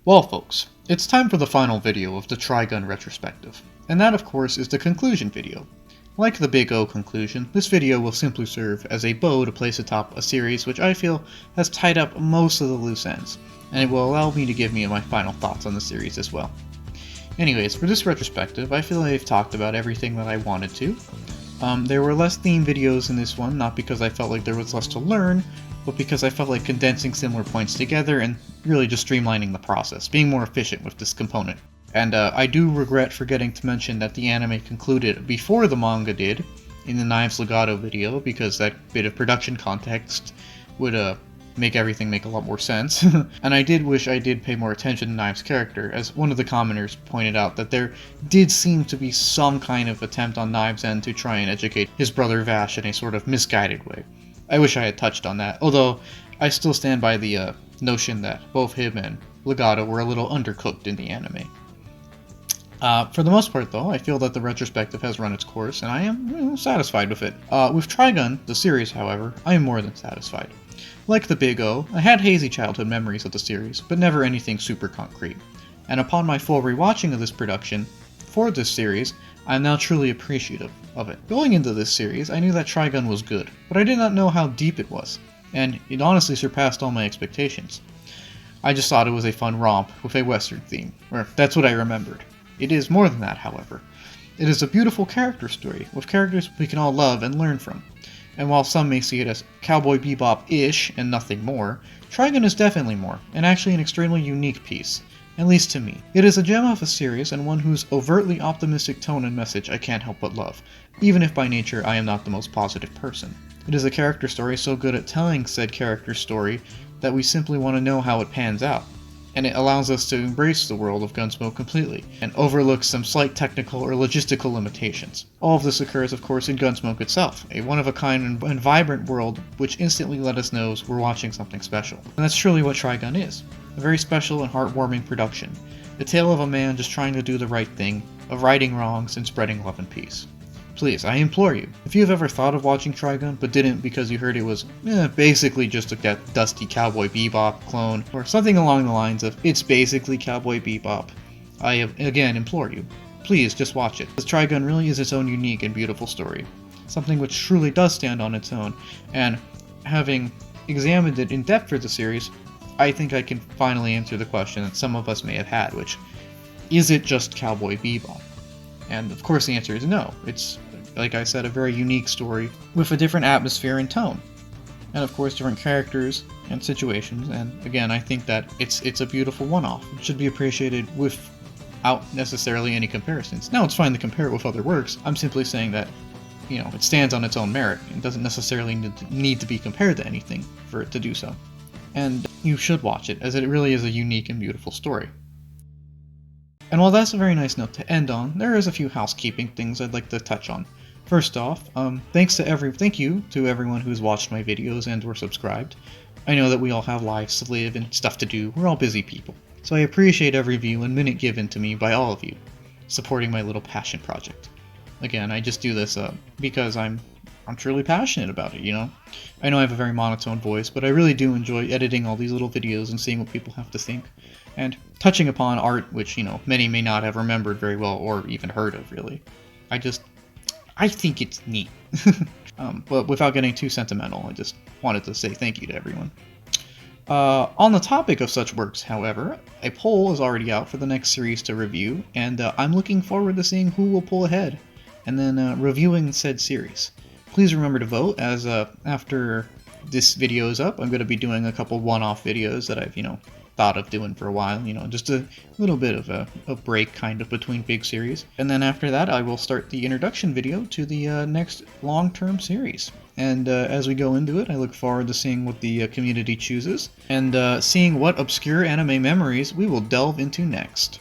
Well folks, it's time for the final video of the Trigun retrospective, and that of course is the conclusion video. Like the Big O conclusion, this video will simply serve as a bow to place atop a series which I feel has tied up most of the loose ends, and it will allow me to give me my final thoughts on the series as well. Anyways, for this retrospective, I feel I've talked about everything that I wanted to. There were less theme videos in this one, not because I felt like there was less to learn, but because I felt like condensing similar points together and really just streamlining the process, being more efficient with this component. And I do regret forgetting to mention that the anime concluded before the manga did, in the Knives Legato video, because that bit of production context would make everything make a lot more sense. And I did wish I did pay more attention to Knives' character, as one of the commenters pointed out that there did seem to be some kind of attempt on Knives' end to try and educate his brother Vash in a sort of misguided way. I wish I had touched on that, although I still stand by the notion that both him and Legato were a little undercooked in the anime. For the most part, though, I feel that the retrospective has run its course, and I am satisfied with it. With Trigun, the series, however, I am more than satisfied. Like the Big O, I had hazy childhood memories of the series, but never anything super concrete. And upon my full rewatching of this production, for this series, I am now truly appreciative of it. Going into this series, I knew that Trigun was good, but I did not know how deep it was, and it honestly surpassed all my expectations. I just thought it was a fun romp with a western theme, or that's what I remembered. It is more than that, however. It is a beautiful character story, with characters we can all love and learn from. And while some may see it as Cowboy Bebop-ish and nothing more, Trigun is definitely more, and actually an extremely unique piece, at least to me. It is a gem of a series, and one whose overtly optimistic tone and message I can't help but love, even if by nature I am not the most positive person. It is a character story so good at telling said character story that we simply want to know how it pans out. And it allows us to embrace the world of Gunsmoke completely, and overlook some slight technical or logistical limitations. All of this occurs, of course, in Gunsmoke itself, a one-of-a-kind and vibrant world which instantly let us know we're watching something special. And that's truly what Trigun is. A very special and heartwarming production. The tale of a man just trying to do the right thing, of righting wrongs and spreading love and peace. Please, I implore you, if you have ever thought of watching Trigun but didn't because you heard it was basically just a dusty Cowboy Bebop clone, or something along the lines of it's basically Cowboy Bebop, I again implore you, please just watch it, because Trigun really is its own unique and beautiful story, something which truly does stand on its own, and having examined it in depth for the series, I think I can finally answer the question that some of us may have had, which, is it just Cowboy Bebop? And of course the answer is no. It's, like I said, a very unique story with a different atmosphere and tone. And of course different characters and situations, and again I think that it's a beautiful one-off. It should be appreciated without necessarily any comparisons. Now it's fine to compare it with other works, I'm simply saying that, it stands on its own merit. It doesn't necessarily need to be compared to anything for it to do so. And you should watch it, as it really is a unique and beautiful story. And while that's a very nice note to end on, there is a few housekeeping things I'd like to touch on. First off, thank you to everyone who's watched my videos and or subscribed. I know that we all have lives to live and stuff to do, we're all busy people. So I appreciate every view and minute given to me by all of you, supporting my little passion project. Again, I just do this because I'm truly passionate about it, I know I have a very monotone voice, but I really do enjoy editing all these little videos and seeing what people have to think. And touching upon art, which, many may not have remembered very well or even heard of, really. I think it's neat. But without getting too sentimental, I just wanted to say thank you to everyone. On the topic of such works, however, a poll is already out for the next series to review, and I'm looking forward to seeing who will pull ahead, and then reviewing said series. Please remember to vote, as after this video is up, I'm going to be doing a couple one-off videos that I've, thought of doing for a while, just a little bit of a break kind of between big series. And then after that, I will start the introduction video to the next long-term series. And as we go into it, I look forward to seeing what the community chooses, and seeing what obscure anime memories we will delve into next.